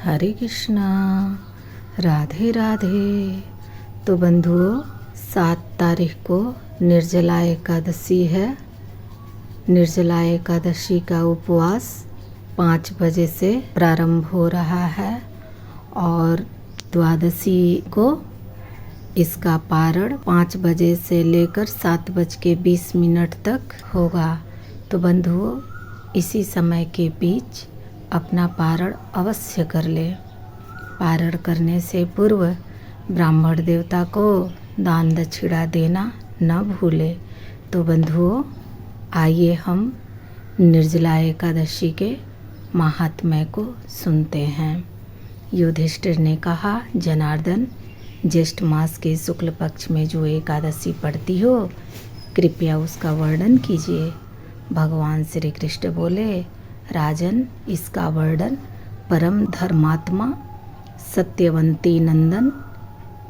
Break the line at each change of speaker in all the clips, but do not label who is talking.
हरे कृष्णा, राधे राधे। तो बंधुओं, 7 तारीख को निर्जला एकादशी है। निर्जला एकादशी का उपवास 5 बजे से प्रारंभ हो रहा है और द्वादशी को इसका पारण 5 बजे से लेकर 7:20 तक होगा। तो बंधुओं, इसी समय के बीच अपना पारण अवश्य कर ले। पारण करने से पूर्व ब्राह्मण देवता को दान दक्षिणा देना न भूले। तो बंधुओं, आइए हम निर्जला एकादशी के महात्म्य को सुनते हैं। युधिष्ठिर ने कहा, जनार्दन, ज्येष्ठ मास के शुक्ल पक्ष में जो एकादशी पड़ती हो, कृपया उसका वर्णन कीजिए। भगवान श्री कृष्ण बोले, राजन, इसका वर्णन परम धर्मात्मा सत्यवंती नंदन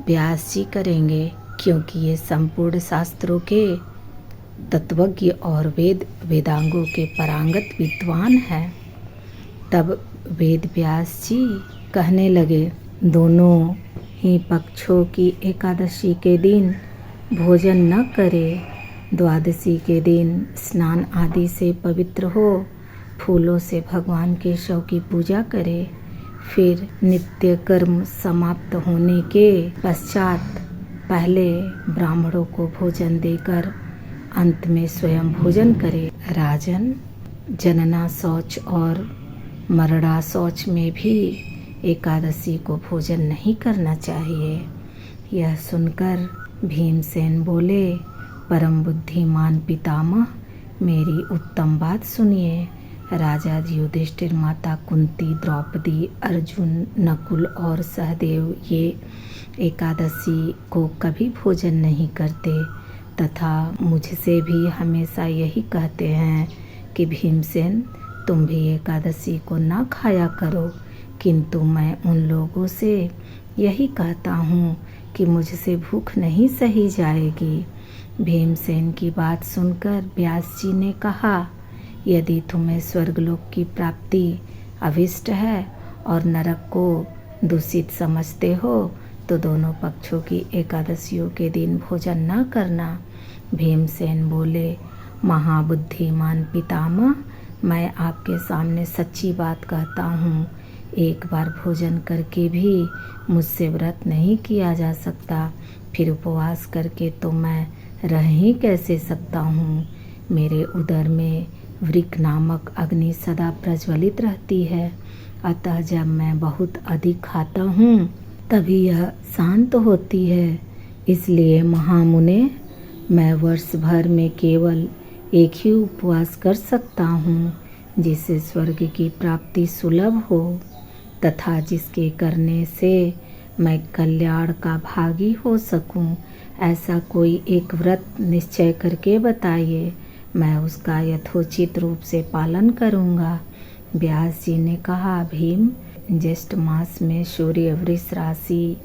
व्यास जी करेंगे, क्योंकि ये संपूर्ण शास्त्रों के तत्वज्ञ और वेदांगों के पारंगत विद्वान हैं। तब वेद व्यास जी कहने लगे, दोनों ही पक्षों की एकादशी के दिन भोजन न करे। द्वादशी के दिन स्नान आदि से पवित्र हो, फूलों से भगवान केशव की पूजा करे। फिर नित्य कर्म समाप्त होने के पश्चात पहले ब्राह्मणों को भोजन देकर अंत में स्वयं भोजन करे। राजन, जनना शौच और मरणा शौच में भी एकादशी को भोजन नहीं करना चाहिए। यह सुनकर भीमसेन बोले, परम बुद्धिमान पितामह, मेरी उत्तम बात सुनिए। राजा युधिष्ठिर, माता कुंती, द्रौपदी, अर्जुन, नकुल और सहदेव ये एकादशी को कभी भोजन नहीं करते तथा मुझसे भी हमेशा यही कहते हैं कि भीमसेन, तुम भी एकादशी को ना खाया करो। किंतु मैं उन लोगों से यही कहता हूँ कि मुझसे भूख नहीं सही जाएगी। भीमसेन की बात सुनकर व्यास जी ने कहा, यदि तुम्हें स्वर्गलोक की प्राप्ति अभिष्ट है और नरक को दूषित समझते हो तो दोनों पक्षों की एकादशियों के दिन भोजन न करना। भीमसेन बोले, महाबुद्धिमान पितामह, मैं आपके सामने सच्ची बात कहता हूँ। एक बार भोजन करके भी मुझसे व्रत नहीं किया जा सकता, फिर उपवास करके तो मैं रह ही कैसे सकता हूँ। मेरे उदर में वृक नामक अग्नि सदा प्रज्वलित रहती है, अतः जब मैं बहुत अधिक खाता हूँ तभी यह शांत होती है। इसलिए महामुने, मैं वर्ष भर में केवल एक ही उपवास कर सकता हूँ, जिससे स्वर्ग की प्राप्ति सुलभ हो तथा जिसके करने से मैं कल्याण का भागी हो सकूँ। ऐसा कोई एक व्रत निश्चय करके बताइए, मैं उसका यथोचित रूप से पालन करूँगा। व्यास जी ने कहा, भीम, ज्येष्ठ मास में सूर्य वृष राशि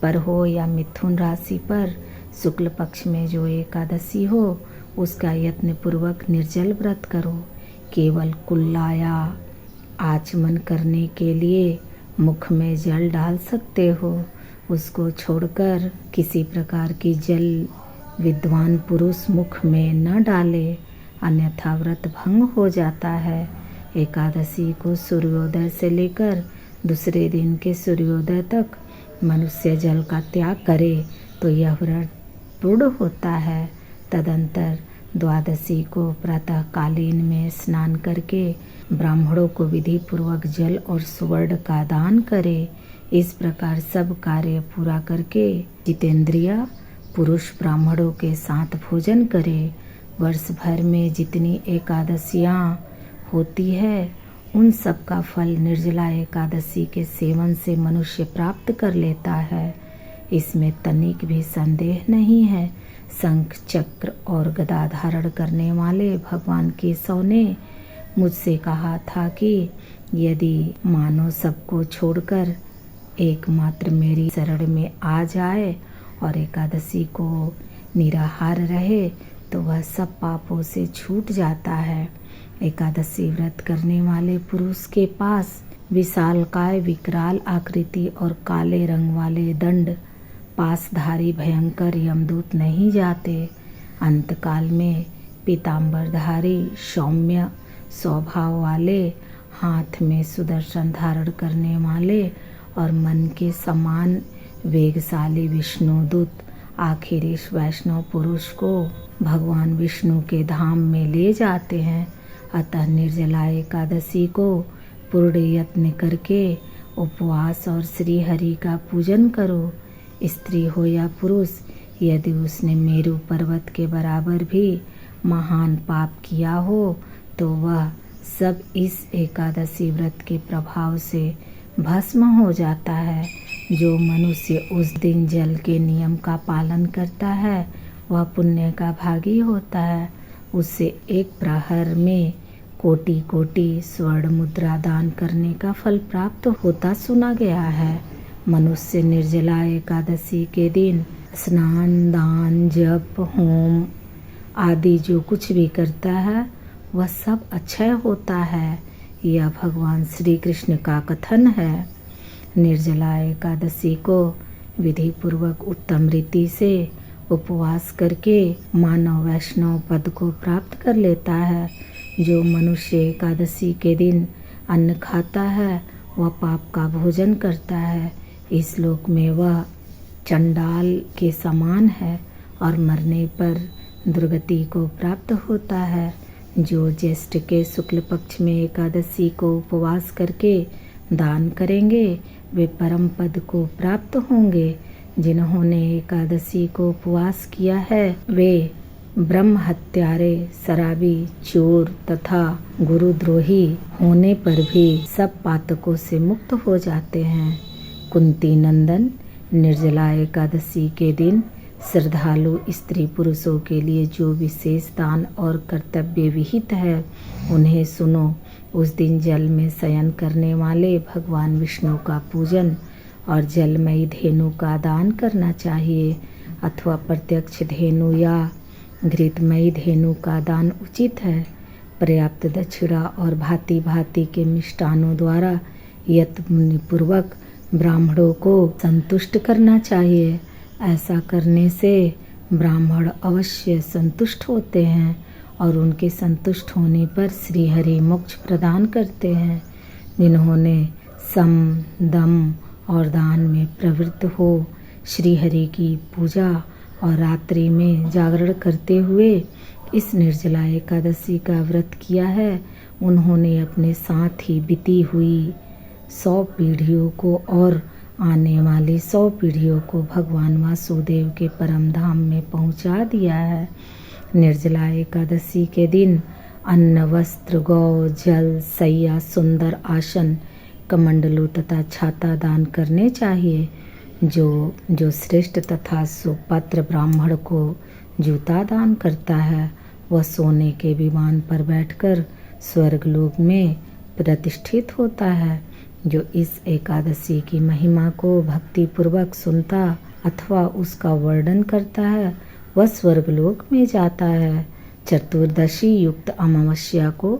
पर हो या मिथुन राशि पर शुक्ल पक्ष में जो एकादशी हो, उसका यत्न पूर्वक निर्जल व्रत करो। केवल कुल्ला या आचमन करने के लिए मुख में जल डाल सकते हो, उसको छोड़कर किसी प्रकार की जल विद्वान पुरुष मुख में न डाले, अन्यथा व्रत भंग हो जाता है। एकादशी को सूर्योदय से लेकर दूसरे दिन के सूर्योदय तक मनुष्य जल का त्याग करे तो यह व्रत पूर्ण होता है। तदंतर द्वादशी को प्रातःकालीन में स्नान करके ब्राह्मणों को विधि पूर्वक जल और सुवर्ण का दान करे। इस प्रकार सब कार्य पूरा करके जितेंद्रिय पुरुष ब्राह्मणों के साथ भोजन करे। वर्ष भर में जितनी एकादशियाँ होती है, उन सब का फल निर्जला एकादशी के सेवन से मनुष्य प्राप्त कर लेता है, इसमें तनिक भी संदेह नहीं है। शंख, चक्र और गदा धारण करने वाले भगवान केशव ने मुझसे कहा था कि यदि मानव सबको छोड़कर एकमात्र मेरी शरण में आ जाए और एकादशी को निराहार रहे तो वह सब पापों से छूट जाता है। एकादशी व्रत करने वाले पुरुष के पास विशालकाय विकराल आकृति और काले रंग वाले दंड पासधारी भयंकर यमदूत नहीं जाते। अंतकाल में पीतांबरधारी सौम्य स्वभाव वाले, हाथ में सुदर्शन धारण करने वाले और मन के समान वेगशाली विष्णुदूत आखिर इस वैष्णव पुरुष को भगवान विष्णु के धाम में ले जाते हैं। अतः निर्जला एकादशी को पूर्ण यत्न करके उपवास और श्री हरि का पूजन करो। स्त्री हो या पुरुष, यदि उसने मेरु पर्वत के बराबर भी महान पाप किया हो तो वह सब इस एकादशी व्रत के प्रभाव से भस्म हो जाता है। जो मनुष्य उस दिन जल के नियम का पालन करता है वह पुण्य का भागी होता है। उससे एक प्रहर में कोटि कोटि स्वर्ण मुद्रा दान करने का फल प्राप्त होता सुना गया है। मनुष्य निर्जला एकादशी के दिन स्नान, दान, जप, होम आदि जो कुछ भी करता है वह सब अक्षय होता है। यह भगवान श्री कृष्ण का कथन है। निर्जला एकादशी को विधि पूर्वक उत्तम रीति से उपवास करके मानव वैष्णव पद को प्राप्त कर लेता है। जो मनुष्य एकादशी के दिन अन्न खाता है वह पाप का भोजन करता है। इस लोक में वह चंडाल के समान है और मरने पर दुर्गति को प्राप्त होता है। जो ज्येष्ठ के शुक्ल पक्ष में एकादशी को उपवास करके दान करेंगे वे परम पद को प्राप्त होंगे। जिन्होंने एकादशी को उपवास किया है वे ब्रह्म हत्यारे, शराबी, चोर तथा गुरुद्रोही होने पर भी सब पातकों से मुक्त हो जाते हैं। कुंती नंदन, निर्जला एकादशी के दिन श्रद्धालु स्त्री पुरुषों के लिए जो विशेष दान और कर्तव्य विहित है उन्हें सुनो। उस दिन जल में शयन करने वाले भगवान विष्णु का पूजन और जलमयी धेनु का दान करना चाहिए अथवा प्रत्यक्ष धेनु या घृतमयी धेनु का दान उचित है। पर्याप्त दक्षिणा और भांति भांति के मिष्टानों द्वारा यत्नपूर्वक ब्राह्मणों को संतुष्ट करना चाहिए। ऐसा करने से ब्राह्मण अवश्य संतुष्ट होते हैं और उनके संतुष्ट होने पर श्री हरि मोक्ष प्रदान करते हैं। जिन्होंने सम, दम और दान में प्रवृत्त हो श्री हरि की पूजा और रात्रि में जागरण करते हुए इस निर्जला एकादशी का व्रत किया है उन्होंने अपने साथ ही बीती हुई 100 पीढ़ियों को और आने वाली 100 पीढ़ियों को भगवान वासुदेव के परम धाम में पहुंचा दिया है। निर्जला एकादशी के दिन अन्न, वस्त्र, गौ, जल, सैया, सुंदर आसन, कमंडलू तथा छाता दान करने चाहिए। जो श्रेष्ठ तथा सुपात्र ब्राह्मण को जूता दान करता है वह सोने के विमान पर बैठकर स्वर्गलोक में प्रतिष्ठित होता है। जो इस एकादशी की महिमा को भक्ति पूर्वक सुनता अथवा उसका वर्णन करता है वह स्वर्गलोक में जाता है। चतुर्दशी युक्त अमावस्या को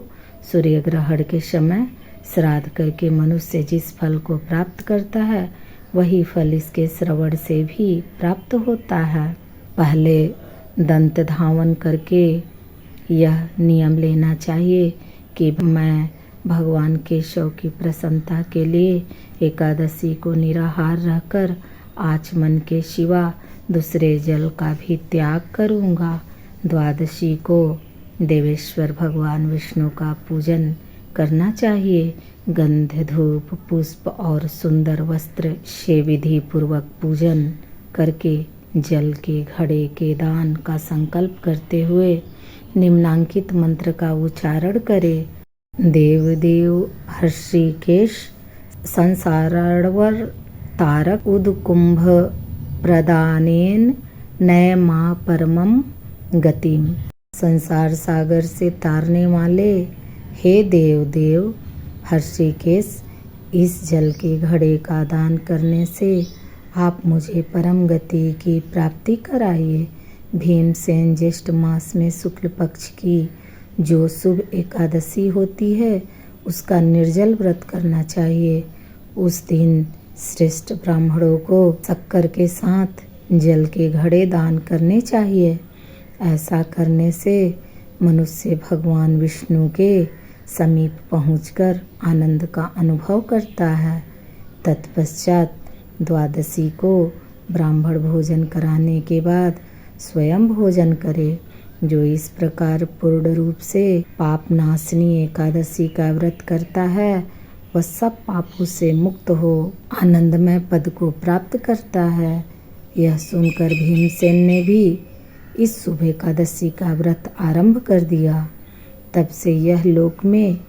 सूर्य ग्रहण के समय श्राद्ध करके मनुष्य जिस फल को प्राप्त करता है वही फल इसके श्रवण से भी प्राप्त होता है। पहले दंत धावन करके यह नियम लेना चाहिए कि मैं भगवान केशव की प्रसन्नता के लिए एकादशी को निराहार रहकर आचमन के सिवा दूसरे जल का भी त्याग करूँगा। द्वादशी को देवेश्वर भगवान विष्णु का पूजन करना चाहिए। गंध, धूप, पुष्प और सुंदर वस्त्र से विधि पूर्वक पूजन करके जल के घड़े के दान का संकल्प करते हुए निम्नांकित मंत्र का उच्चारण करें। देवदेव हर्षिकेश संसारार्वर तारक उदकुंभ प्रदानेन नय मा परमम गतिम। संसार सागर से तारने वाले हे देवदेव हर्षिकेश, इस जल के घड़े का दान करने से आप मुझे परम गति की प्राप्ति कराइए। भीमसेन ज्येष्ठ मास में शुक्ल पक्ष की जो शुभ एकादशी होती है उसका निर्जल व्रत करना चाहिए। उस दिन श्रेष्ठ ब्राह्मणों को शक्कर के साथ जल के घड़े दान करने चाहिए। ऐसा करने से मनुष्य भगवान विष्णु के समीप पहुंचकर आनंद का अनुभव करता है। तत्पश्चात द्वादशी को ब्राह्मण भोजन कराने के बाद स्वयं भोजन करे। जो इस प्रकार पूर्ण रूप से पाप नाशनी एकादशी का व्रत करता है वह सब पापों से मुक्त हो आनंदमय पद को प्राप्त करता है। यह सुनकर भीमसेन ने भी इस शुभ एकादशी का व्रत आरंभ कर दिया। तब से यह लोक में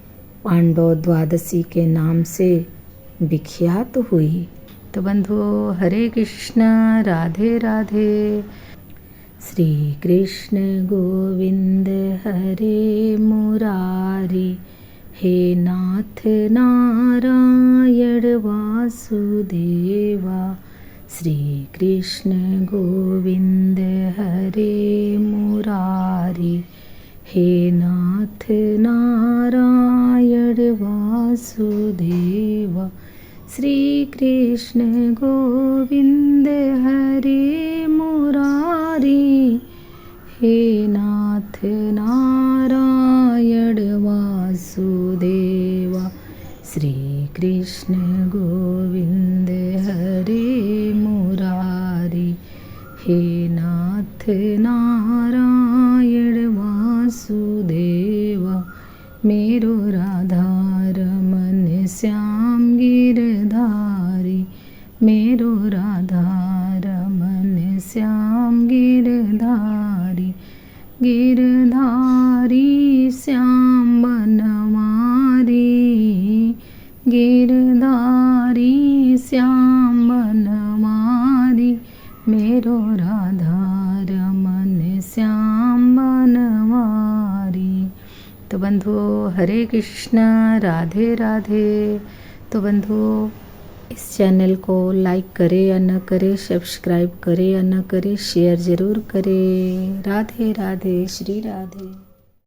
पांडव द्वादशी के नाम से विख्यात हुई। तो बंधुओं, हरे कृष्ण, राधे राधे। श्री कृष्ण गोविंद हरे मुरारी, हे नाथ नारायण वासुदेवा। श्री कृष्ण गोविंद हरे मुरारी, हे नाथ नारायण वासुदेवा। श्री कृष्ण गोविंद हरे मुरारी, हे नाथ नारायण वासुदेवा। श्री कृष्ण गोविंद हरे मुरारी, हे नाथ नारायण वासुदेवा। मेरो राधा रमन श्याम गिरधारी, मेरो राधा रमन श्याम गिरधारी। गिरधारी श्याम बनवारी, गिरधारी श्याम बनवारी। मेरो राधा रमन श्याम बनवारी। तो बंधुओं, हरे कृष्ण, राधे राधे। तो बंधुओं, इस चैनल को लाइक करें या न करें, सब्सक्राइब करें या न करें, शेयर ज़रूर करें। राधे राधे, श्री राधे।